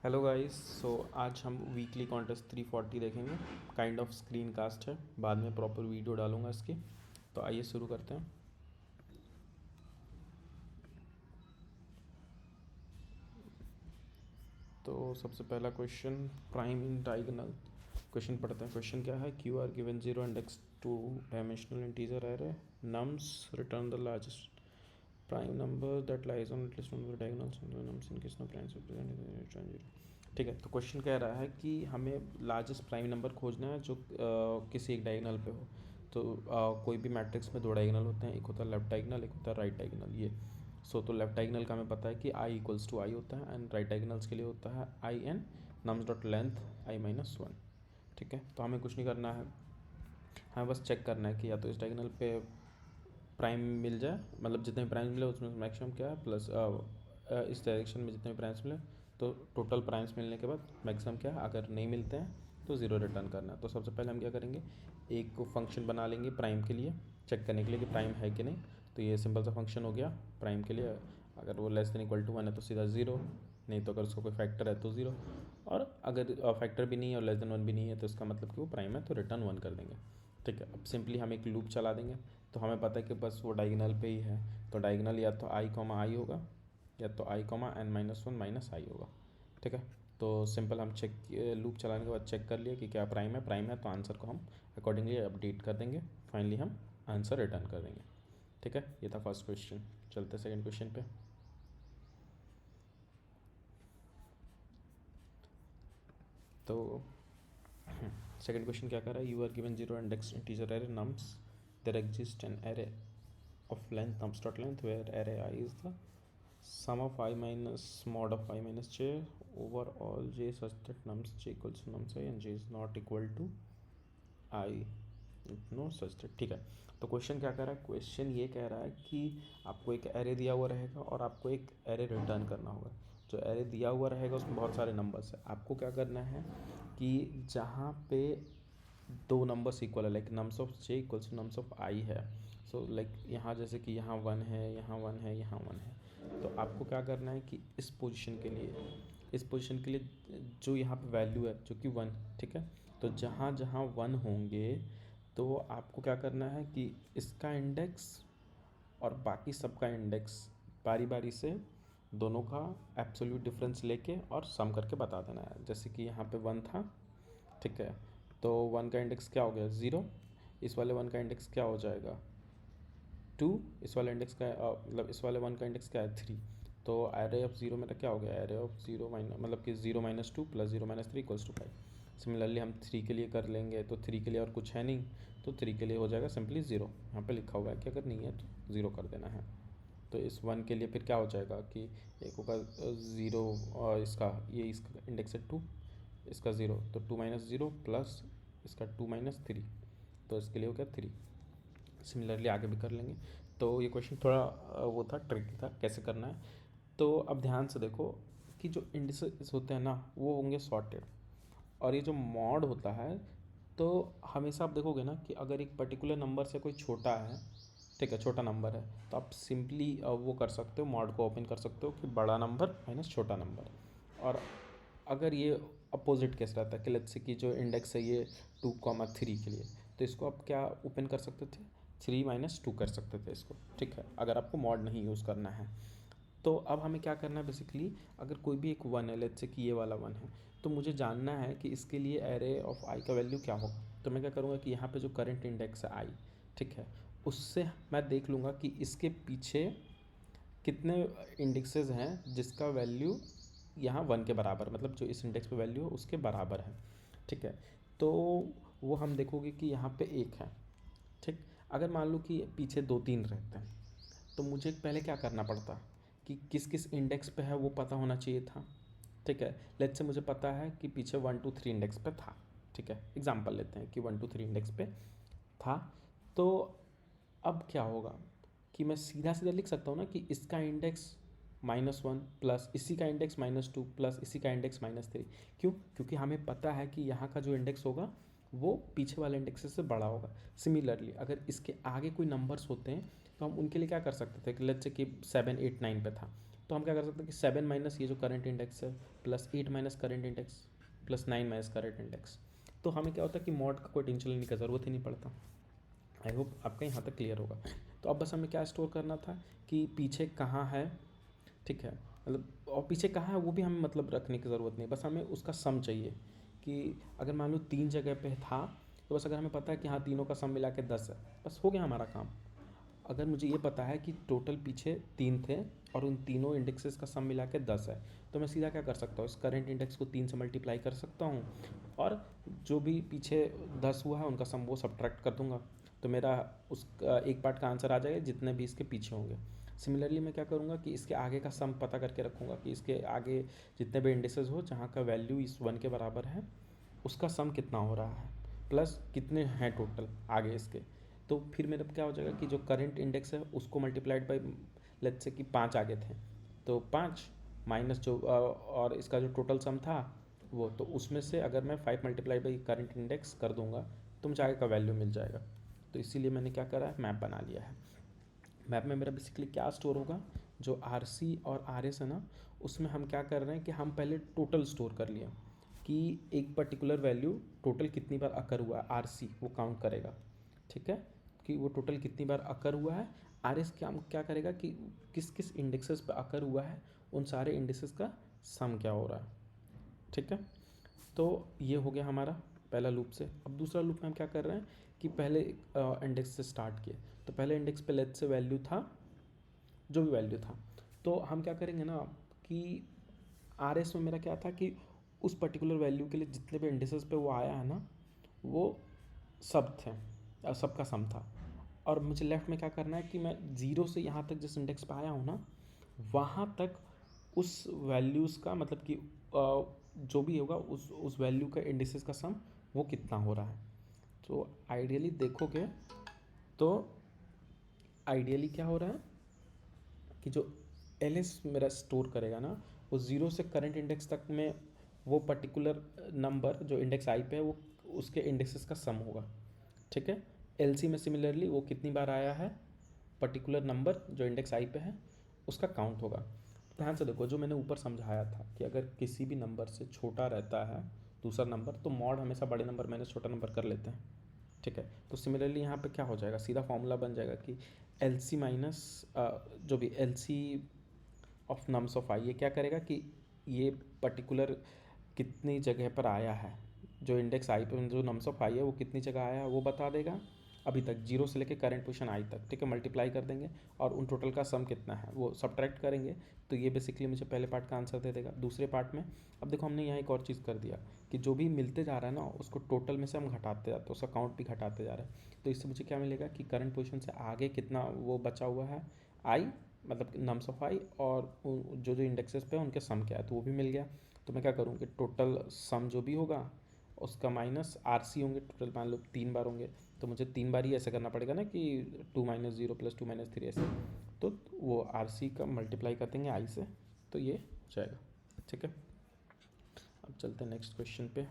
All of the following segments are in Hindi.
Hello guys. आज हम वीकली कॉन्टेस्ट 340 देखेंगे। काइंड ऑफ स्क्रीन कास्ट है, बाद में प्रॉपर वीडियो डालूंगा इसकी। तो आइए शुरू करते हैं। तो सबसे पहला question, prime in diagonal question पढ़ते हैं। क्वेश्चन क्या है? You are given zero index two dimensional integer array nums return the largest prime number that lies on at least one of the diagonals nums in case no primes represent return zero. ठीक है, तो क्वेश्चन कह रहा है कि हमें लार्जेस्ट प्राइम नंबर खोजना है जो किसी एक डायगोनल पे हो। तो कोई भी मैट्रिक्स में दो डायगोनल होते हैं, एक होता है लेफ्ट डायगोनल, एक होता है राइट डायगोनल। ये तो लेफ्ट डायगोनल का हमें पता है कि आई इक्वल्स टू आई होता है, एंड राइट डायगोनल्स के लिए होता है i in nums dot length i minus one. ठीक है, तो हमें कुछ नहीं करना है, हमें बस चेक करना है कि या तो इस डायगोनल पे प्राइम मिल जाए, मतलब जितने भी प्राइम मिले उसमें मैक्सिमम क्या है, प्लस इस डायरेक्शन में जितने भी प्राइम्स मिले तो टोटल प्राइम्स मिलने के बाद मैक्सिमम क्या है। अगर नहीं मिलते हैं तो ज़ीरो रिटर्न करना है। तो सबसे पहले हम क्या करेंगे, एक फंक्शन बना लेंगे प्राइम के लिए, चेक करने के लिए कि प्राइम है कि नहीं। तो ये सिंपल सा फंक्शन हो गया प्राइम के लिए। अगर वो less than equal to one है तो सीधा ज़ीरो, नहीं तो अगर उसका कोई फैक्टर है तो ज़ीरो, और अगर फैक्टर भी नहीं है और लेस देन वन भी नहीं है तो इसका मतलब कि वो प्राइम है, तो रिटर्न वन कर देंगे। ठीक है, अब सिंपली हम एक लूप चला देंगे। तो हमें पता है कि बस वो डायगोनल पे ही है, तो डायगोनल या तो आई कॉमा आई होगा या तो I comma N minus one minus I होगा। ठीक है, तो सिंपल हम चेक लूप चलाने के बाद चेक कर लिए कि क्या प्राइम है तो आंसर को हम अकॉर्डिंगली अपडेट कर देंगे। फाइनली हम आंसर रिटर्न कर देंगे। ठीक है, ये था फर्स्ट क्वेश्चन। चलते हैं सेकेंड क्वेश्चन पे। तो सेकेंड क्वेश्चन क्या कर रहा है? You are given zero index integer array nums, there exist an array of length nums dot length where array I is the sum of I minus mod of I minus j over all j such that nums j equals to nums I and j is not equal to I no such that. ठीक है, तो क्वेश्चन क्या कह रहा है? क्वेश्चन ये कह रहा है कि आपको एक एरे दिया हुआ रहेगा और आपको एक एरे रिटर्न करना होगा। जो एरे दिया हुआ रहेगा उसमें बहुत सारे नंबर्स है। आपको क्या करना है कि जहाँ पे दो नंबर्स इक्वल है, like nums of J equals to nums of I है। सो लाइक यहाँ जैसे कि यहाँ वन है, यहाँ वन है, यहाँ वन है, तो आपको क्या करना है कि इस पोजीशन के लिए जो यहाँ पे वैल्यू है जो कि वन, ठीक है, तो जहाँ जहाँ वन होंगे तो आपको क्या करना है कि इसका इंडेक्स और बाकी सबका इंडेक्स बारी बारी से दोनों का एब्सोल्यूट डिफरेंस लेके और सम करके बता देना है। जैसे कि यहाँ पे वन था, ठीक है, तो वन का इंडेक्स क्या हो गया? ज़ीरो। इस वाले वन का इंडेक्स क्या हो जाएगा? टू। इस वाले इंडेक्स का मतलब इस वाले वन का इंडेक्स क्या है? थ्री। तो एरे ऑफ ज़ीरो मेरा क्या हो गया? एरे ऑफ ज़ीरो माइनस मतलब कि zero minus two plus zero minus three equals to five. Similarly हम थ्री के लिए कर लेंगे, तो थ्री के लिए और कुछ है नहीं, तो थ्री के लिए हो जाएगा सिंपली ज़ीरो। यहाँ पे लिखा हुआ है कि अगर नहीं है तो ज़ीरो कर देना है। तो इस वन के लिए फिर क्या हो जाएगा कि एक होगा ज़ीरो और इसका इंडेक्स है टू, इसका ज़ीरो, तो टू माइनस ज़ीरो प्लस इसका टू माइनस थ्री, तो इसके लिए हो गया थ्री। सिमिलरली आगे भी कर लेंगे। तो ये क्वेश्चन थोड़ा वो था, ट्रिकी था, कैसे करना है। तो अब ध्यान से देखो कि जो इंडिसेस होते हैं ना वो होंगे सॉर्टेड, और ये जो मॉड होता है तो हमेशा आप देखोगे ना कि अगर एक पर्टिकुलर नंबर से कोई छोटा है, ठीक है, छोटा नंबर है, तो आप सिंपली वो कर सकते हो, मॉड को ओपन कर सकते हो कि बड़ा नंबर माइनस छोटा नंबर। और अगर ये अपोजिट केस रहता है कि लेट्स से कि जो इंडेक्स है ये टू कॉमा थ्री के लिए, तो इसको आप क्या ओपन कर सकते थे? थ्री माइनस टू कर सकते थे इसको। ठीक है, अगर आपको मॉड नहीं यूज़ करना है। तो अब हमें क्या करना है बेसिकली, अगर कोई भी एक वन है, लेट्स से कि ये वाला वन है, तो मुझे जानना है कि इसके लिए एरे ऑफ आई का वैल्यू क्या होगा। तो मैं क्या करूँगा कि यहाँ पे जो करंट इंडेक्स है आई, ठीक है, उससे मैं देख लूँगा कि इसके पीछे कितने इंडेक्सेस हैं जिसका वैल्यू यहाँ वन के बराबर, मतलब जो इस इंडेक्स पे वैल्यू है उसके बराबर है। ठीक है, तो वो हम देखोगे कि यहाँ पे एक है। ठीक, अगर मान लो कि पीछे दो तीन रहते हैं तो मुझे पहले क्या करना पड़ता कि किस किस इंडेक्स पे है वो पता होना चाहिए था। ठीक है, लेट्स से मुझे पता है कि पीछे वन टू थ्री इंडेक्स पे था। ठीक है, एग्जांपल लेते हैं कि वन टू थ्री इंडेक्स पे था। तो अब क्या होगा कि मैं सीधा सीधा लिख सकता हूँ ना कि इसका इंडेक्स माइनस वन प्लस इसी का इंडेक्स माइनस टू प्लस इसी का इंडेक्स माइनस थ्री। क्यों? क्योंकि हमें पता है कि यहाँ का जो इंडेक्स होगा वो पीछे वाले इंडेक्स से बड़ा होगा। सिमिलरली अगर इसके आगे कोई नंबर्स होते हैं तो हम उनके लिए क्या कर सकते थे कि लेट्स से कि सेवन एट नाइन पे था, तो हम क्या कर सकते हैं कि 7 माइनस ये जो करंट इंडेक्स है plus 8 minus current index plus 9 minus current index, तो हमें क्या होता है कि मॉड का कोई टेंशन लेने की ज़रूरत ही नहीं पड़ता। आई होप आपका यहाँ तक क्लियर होगा। तो अब बस हमें क्या स्टोर करना था कि पीछे कहाँ है, ठीक है, मतलब और पीछे कहाँ है वो भी हमें मतलब रखने की ज़रूरत नहीं, बस हमें उसका सम चाहिए कि अगर मान लो 3 जगह पे था तो बस अगर हमें पता है कि हाँ तीनों का सम मिला के 10 है, बस हो गया हमारा काम। अगर मुझे ये पता है कि टोटल पीछे 3 थे और उन तीनों इंडेक्सेस का सम मिला के 10 है, तो मैं सीधा क्या कर सकता हूँ, इस करंट इंडेक्स को 3 से मल्टीप्लाई कर सकता हूँ और जो भी पीछे 10 हुआ है उनका सम वो सब्ट्रैक्ट कर दूंगा, तो मेरा उस एक पार्ट का आंसर आ जाएगा जितने भी इसके पीछे होंगे। सिमिलरली मैं क्या करूँगा कि इसके आगे का सम पता करके रखूँगा कि इसके आगे जितने भी इंडेक्सेस हो जहाँ का वैल्यू इस 1 के बराबर है उसका सम कितना हो रहा है प्लस कितने हैं टोटल आगे इसके। तो फिर मेरा क्या हो जाएगा कि जो करंट इंडेक्स है उसको मल्टीप्लाइड बाई लेट्स से कि 5 आगे थे, तो 5 माइनस जो और इसका जो टोटल सम था वो, तो उसमें से अगर मैं 5 मल्टीप्लाई बाई करंट इंडेक्स कर दूंगा तो मुझे आगे का वैल्यू मिल जाएगा। तो इसीलिए मैंने क्या करा है, मैप बना लिया है। मैप में मेरा बेसिकली क्या स्टोर होगा, जो आर सी और आर एस है ना, उसमें हम क्या कर रहे हैं कि हम पहले टोटल स्टोर कर लिए कि एक पर्टिकुलर वैल्यू टोटल कितनी बार अकर हुआ है, आर सी वो काउंट करेगा, ठीक है, कि वो टोटल कितनी बार अकर हुआ है। आर एस क्या करेगा कि किस किस इंडेक्सेस पे अकर हुआ है उन सारे इंडेक्सेस का सम क्या हो रहा है, ठीक है। तो ये हो गया हमारा पहला लूप से। अब दूसरा लूप में हम क्या कर रहे हैं कि पहले इंडेक्स से स्टार्ट किए, तो पहले इंडेक्स पे लेट से वैल्यू था जो भी वैल्यू था, तो हम क्या करेंगे ना कि आर एस में मेरा क्या था कि उस पर्टिकुलर वैल्यू के लिए जितने भी इंडेक्सेस पे वो आया है ना वो सब थे, सबका सम था। और मुझे लेफ्ट में क्या करना है कि मैं ज़ीरो से यहाँ तक जिस इंडेक्स पे आया हूँ ना वहाँ तक उस वैल्यूज़ का मतलब कि जो भी होगा उस वैल्यू का इंडिसेस का सम वो कितना हो रहा है। तो आइडियली देखोगे तो आइडियली क्या हो रहा है कि जो एल एस मेरा स्टोर करेगा ना वो ज़ीरो से करंट इंडेक्स तक में वो पर्टिकुलर नंबर जो इंडेक्स आई पे है वो उसके इंडेक्सेस का सम होगा, ठीक है। एल सी में सिमिलरली वो कितनी बार आया है पर्टिकुलर नंबर जो इंडेक्स आई पे है उसका काउंट होगा। ध्यान से देखो जो मैंने ऊपर समझाया था कि अगर किसी भी नंबर से छोटा रहता है दूसरा नंबर तो मॉड हमेशा बड़े नंबर माइनस छोटा नंबर कर लेते हैं, ठीक है। तो सिमिलरली यहाँ पे क्या हो जाएगा, सीधा फॉर्मूला बन जाएगा कि एल सी माइनस जो भी L C of nums of I, ये क्या करेगा कि ये पर्टिकुलर कितनी जगह पर आया है, जो इंडेक्स आई पर जो नम्स ऑफ आई है वो कितनी जगह आया है वो बता देगा अभी तक जीरो से लेके करंट पोजीशन आई तक, ठीक है। मल्टीप्लाई कर देंगे और उन टोटल का सम कितना है वो सब्ट्रैक्ट करेंगे, तो ये बेसिकली मुझे पहले पार्ट का आंसर दे देगा। दूसरे पार्ट में अब देखो हमने यहाँ एक और चीज़ कर दिया कि जो भी मिलते जा रहा है ना उसको टोटल में से हम घटाते जाते हैं, उसका काउंट भी घटाते जा रहे हैं। तो इससे मुझे क्या मिलेगा कि करंट पोजीशन से आगे कितना वो बचा हुआ है आई, मतलब नम्स ऑफ आई, और जो जो इंडेक्सेस पे उनके सम क्या है तो वो भी मिल गया। तो मैं क्या करूँ कि टोटल सम जो भी होगा उसका माइनस आर सी होंगे, टोटल मान लो 3 बार होंगे तो मुझे 3 बार ही ऐसे करना पड़ेगा ना कि 2 माइनस 0 प्लस 2 माइनस 3 ऐसे, तो वो आर सी का मल्टीप्लाई कर देंगे आई से, तो ये हो जाएगा, ठीक है। अब चलते हैं नेक्स्ट क्वेश्चन पे।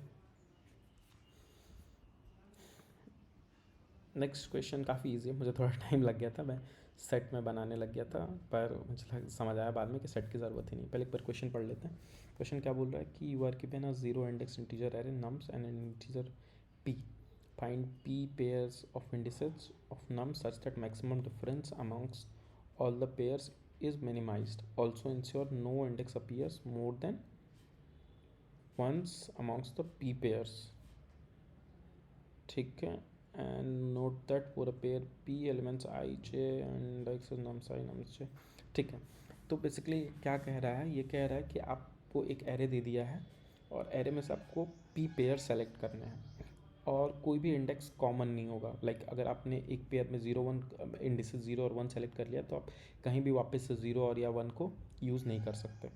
नेक्स्ट क्वेश्चन काफ़ी इजी है, मुझे थोड़ा टाइम लग गया था, मैं सेट में बनाने लग गया था पर मुझे समझ आया बाद में कि सेट की ज़रूरत ही नहीं। पहले एक बार क्वेश्चन पढ़ लेते हैं। क्वेश्चन क्या बोल रहा है कि you are given a zero index integer array nums and an integer p, find p pairs of indices of nums such that maximum difference amongst all the pairs is minimized, also ensure no index appears more than once amongst the p pairs, ठीक है। And note that for a pair p elements I J and X nums I nums J, ठीक है। तो बेसिकली क्या कह रहा है, ये कह रहा है कि आपको एक एरे दे दिया है और एरे में से आपको p पेयर सेलेक्ट करने हैं और कोई भी इंडेक्स कॉमन नहीं होगा। लाइक अगर आपने एक पेयर में 0 1 इंडिसेस 0 और 1 सेलेक्ट कर लिया तो आप कहीं भी वापस से 0 और या 1 को यूज़ नहीं कर सकते,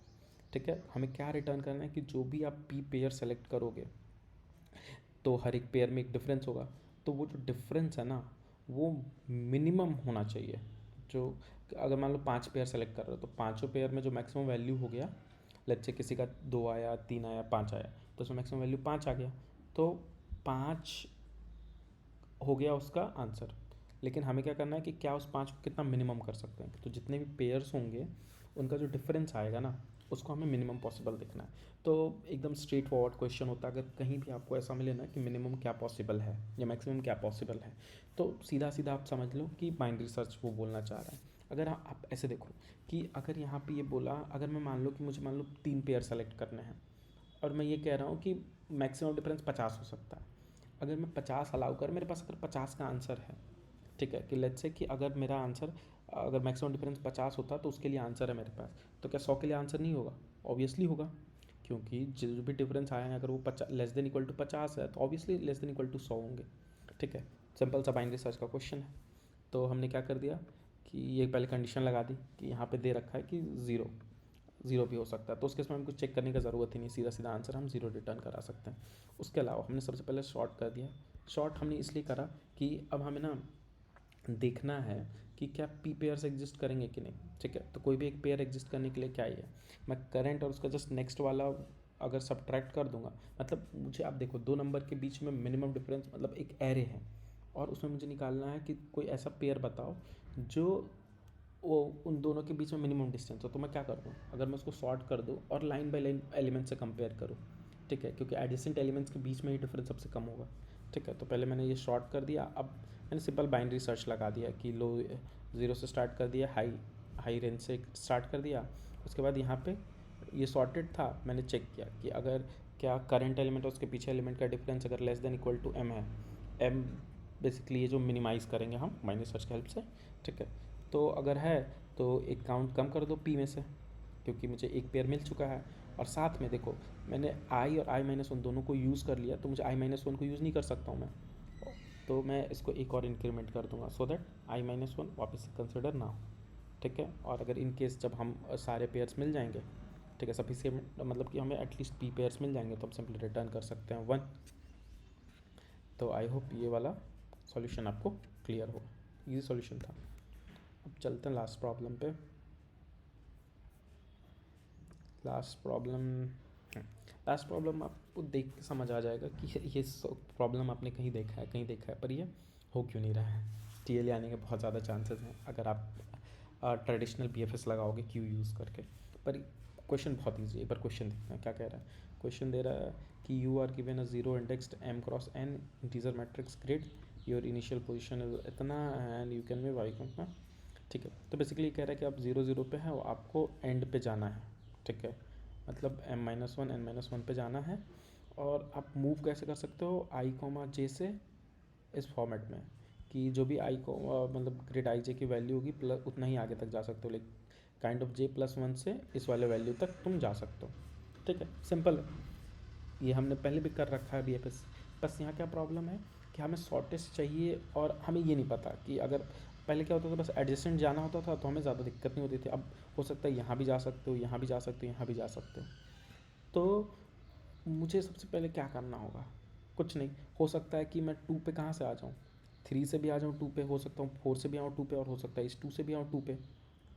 ठीक है। हमें क्या रिटर्न करना है कि जो भी आप p पेयर सेलेक्ट करोगे तो हर एक पेयर में एक डिफरेंस होगा, तो वो जो डिफरेंस है ना वो मिनिमम होना चाहिए। जो अगर मान लो 5 पेयर सेलेक्ट कर रहे हो तो पाँचों पेयर में जो मैक्सिमम वैल्यू हो गया, लेट्स से किसी का 2 आया 3 आया 5 आया तो उसमें मैक्सिमम वैल्यू 5 आ गया, तो 5 हो गया उसका आंसर। लेकिन हमें क्या करना है कि क्या उस 5 को कितना मिनिमम कर सकते हैं, तो जितने भी पेयर्स होंगे उनका जो डिफरेंस आएगा ना उसको हमें मिनिमम पॉसिबल देखना है। तो एकदम स्ट्रेट फॉरवर्ड क्वेश्चन होता है, अगर कहीं भी आपको ऐसा मिले ना कि मिनिमम क्या पॉसिबल है या मैक्सिमम क्या पॉसिबल है, तो सीधा सीधा आप समझ लो कि बाइनरी सर्च वो बोलना चाह रहा है। अगर आप ऐसे देखो कि अगर यहाँ पे ये बोला, अगर मैं मान लो कि मुझे मान लो 3 पेयर सेलेक्ट करने हैं और मैं ये कह रहा हूँ कि मैक्सिमम डिफरेंस 50 हो सकता है। अगर मैं 50 अलाउ कर, मेरे पास अगर 50 का आंसर है, ठीक है, कि लेट्स से कि अगर मेरा आंसर, अगर मैक्सिमम डिफरेंस 50 होता तो उसके लिए आंसर है मेरे पास, तो क्या 100 के लिए आंसर नहीं होगा? ऑब्वियसली होगा, क्योंकि जो भी डिफरेंस आया है अगर वो 50 लेस देन इक्वल टू 50 है तो obviously less than equal to 100 होंगे। ठीक है, सिंपल सा बाइनरी सर्च का क्वेश्चन है। तो हमने क्या कर दिया कि ये पहले कंडीशन लगा दी कि यहाँ पे दे रखा है कि ज़ीरो भी हो सकता है, तो उसके समय हमको चेक करने की ज़रूरत ही नहीं, सीधा सीधा आंसर हम ज़ीरो रिटर्न करा सकते हैं। उसके अलावा हमने सबसे पहले शॉर्ट कर दिया। शॉर्ट हमने इसलिए करा कि अब हमें ना देखना है कि क्या पी पेयर्स एग्जिस्ट करेंगे कि नहीं। ठीक है, तो कोई भी एक पेयर एग्जिस्ट करने के लिए क्या ही है, मैं करंट और उसका जस्ट नेक्स्ट वाला अगर सब्ट्रैक्ट कर दूंगा, मतलब मुझे आप देखो 2 नंबर के बीच में मिनिमम डिफरेंस मतलब एक एरे है और उसमें मुझे निकालना है कि कोई ऐसा पेयर बताओ जो वो उन दोनों के बीच में मिनिमम डिस्टेंस हो। तो मैं क्या कर दूँ, अगर मैं उसको सॉर्ट कर दूँ और लाइन बाय लाइन एलिमेंट से कंपेयर करूँ, ठीक है, क्योंकि एडजेसेंट एलिमेंट्स के बीच में ही डिफरेंस सबसे कम होगा। ठीक है, तो पहले मैंने ये शॉर्ट कर दिया। अब मैंने सिंपल बाइनरी सर्च लगा दिया कि लो 0 से स्टार्ट कर दिया, हाई रेंज से स्टार्ट कर दिया। उसके बाद यहाँ पे ये सॉर्टेड था, मैंने चेक किया कि अगर क्या करंट एलिमेंट और उसके पीछे एलिमेंट का डिफरेंस अगर less than equal to m है, m बेसिकली ये जो मिनिमाइज़ करेंगे हम बाइनरी सर्च की हेल्प से। ठीक है, तो अगर है तो एक काउंट कम कर दो p में से, क्योंकि मुझे एक पेयर मिल चुका है। और साथ में देखो मैंने i और i-1 दोनों को यूज़ कर लिया, तो मुझे i-1 को यूज़ नहीं कर सकता हूँ मैं, तो मैं इसको एक और इंक्रीमेंट कर दूंगा सो दैट i-1 वापस से कंसिडर ना हो। ठीक है, और अगर इन केस जब हम सारे पेयर्स मिल जाएंगे, ठीक है, सफिशिएंट मतलब कि हमें एटलीस्ट p पेयर्स मिल जाएंगे, तो हम सिंपली रिटर्न कर सकते हैं 1। तो आई होप ये वाला सॉल्यूशन आपको क्लियर होगा, इजी सॉल्यूशन था। अब चलते हैं लास्ट प्रॉब्लम पे। लास्ट प्रॉब्लम आपको देख के समझ आ जाएगा कि ये प्रॉब्लम आपने कहीं देखा है, पर ये हो क्यों नहीं रहा है। टीएलए आने के बहुत ज़्यादा चांसेस हैं अगर आप ट्रेडिशनल बीएफएस लगाओगे क्यू यूज़ करके। पर क्वेश्चन बहुत ईजी है, एक बार क्वेश्चन देखते हैं क्या कह रहा है। क्वेश्चन दे रहा है कि you are given a zero indexed m cross n integer matrix grid, your initial position is इतना एंड यू कैन में वाई ना। ठीक है, तो बेसिकली कह रहा है कि आप 0 0 पे है, आपको एंड पे जाना है। ठीक है, मतलब m-1 n-1 पे जाना है। और आप मूव कैसे कर सकते हो, i, j से इस फॉर्मेट में कि जो भी i को मतलब ग्रिड i j की वैल्यू होगी प्लस उतना ही आगे तक जा सकते हो, लाइक काइंड ऑफ j+1 से इस वाले वैल्यू तक तुम जा सकते हो। ठीक है, सिंपल है, ये हमने पहले भी कर रखा है बीएफएस। बस यहाँ क्या प्रॉब्लम है कि हमें शॉर्टेस्ट चाहिए और हमें ये नहीं पता कि अगर पहले क्या होता था, बस एडजेसेंट जाना होता था तो हमें ज़्यादा दिक्कत नहीं होती थी। अब हो सकता है यहाँ भी जा सकते हो, यहाँ भी जा सकते हो, यहाँ भी जा सकते हो। तो मुझे सबसे पहले क्या करना होगा, कुछ नहीं, हो सकता है कि मैं 2 पे कहाँ से आ जाऊँ, 3 से भी आ जाऊँ 2 पे, हो सकता हूँ 4 से भी आऊँ 2 पे, और हो सकता है इस 2 से भी आऊँ 2 पे।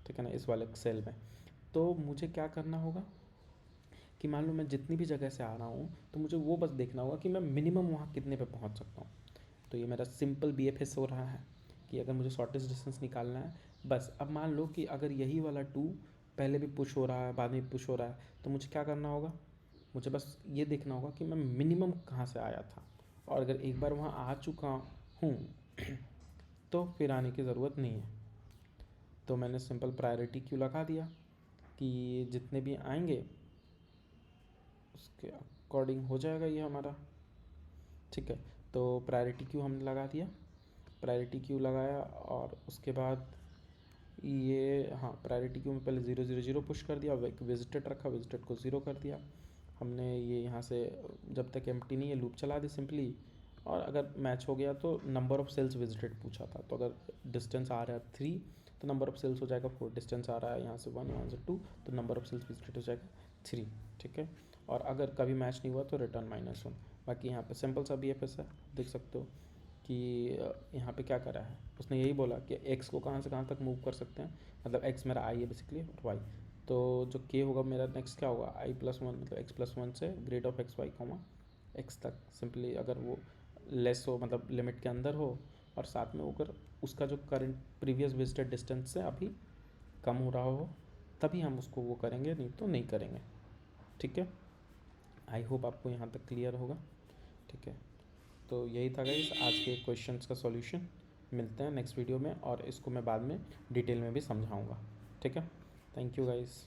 ठीक है ना, इस वाले सेल में। तो मुझे क्या करना होगा कि मान लो मैं जितनी भी जगह से आ रहा हूँ, तो मुझे वो बस देखना होगा कि मैं मिनिमम वहाँ कितने पे पहुँच सकता हूँ। तो ये मेरा सिंपल बीएफएस हो रहा है कि अगर मुझे शॉर्टेस्ट डिस्टेंस निकालना है बस। अब मान लो कि अगर यही वाला 2 पहले भी पुश हो रहा है, बाद में भी पुश हो रहा है, तो मुझे क्या करना होगा, मुझे बस ये देखना होगा कि मैं मिनिमम कहाँ से आया था। और अगर एक बार वहाँ आ चुका हूँ तो फिर आने की ज़रूरत नहीं है। तो मैंने सिंपल प्रायोरिटी क्यू लगा दिया कि जितने भी आएंगे उसके अकॉर्डिंग हो जाएगा ये हमारा। ठीक है, तो प्रायोरिटी क्यू हमने लगा दिया, प्रायोरिटी क्यू लगाया और उसके बाद ये, हाँ, प्रायोरिटी क्यू में पहले 0 0 0 पुश कर दिया, एक विजिटेड रखा, विजिटेड को 0 कर दिया हमने। ये यहाँ से जब तक एम्प्टी नहीं है लूप चला दी सिंपली, और अगर मैच हो गया तो नंबर ऑफ़ सेल्स विजिटेड पूछा था, तो अगर डिस्टेंस आ रहा है 3 तो नंबर ऑफ़ सेल्स हो जाएगा 4, डिस्टेंस आ रहा है यहाँ से 1 यहाँ से 2 तो नंबर ऑफ़ सेल्स विजिटेड हो जाएगा 3। ठीक है, और अगर कभी मैच नहीं हुआ तो रिटर्न -1। बाकी यहाँ पे सिंपल सा BFS है, देख सकते हो कि यहाँ पे क्या करा है उसने, यही बोला कि x को कहाँ से कहाँ तक मूव कर सकते हैं, मतलब x मेरा i है बेसिकली और y, तो जो k होगा मेरा नेक्स्ट क्या होगा i+1, मतलब x+1 से grid of x y comma x तक। सिंपली अगर वो लेस हो मतलब लिमिट के अंदर हो, और साथ में अगर उसका जो करंट प्रीवियस विजिटेड डिस्टेंस से अभी कम हो रहा हो, तभी हम उसको वो करेंगे, नहीं तो नहीं करेंगे। ठीक है, आई होप आपको यहाँ तक क्लियर होगा। ठीक है, तो यही था गाइस आज के क्वेश्चंस का सॉल्यूशन। मिलते हैं नेक्स्ट वीडियो में और इसको मैं बाद में डिटेल में भी समझाऊंगा। ठीक है, थैंक यू गाइस।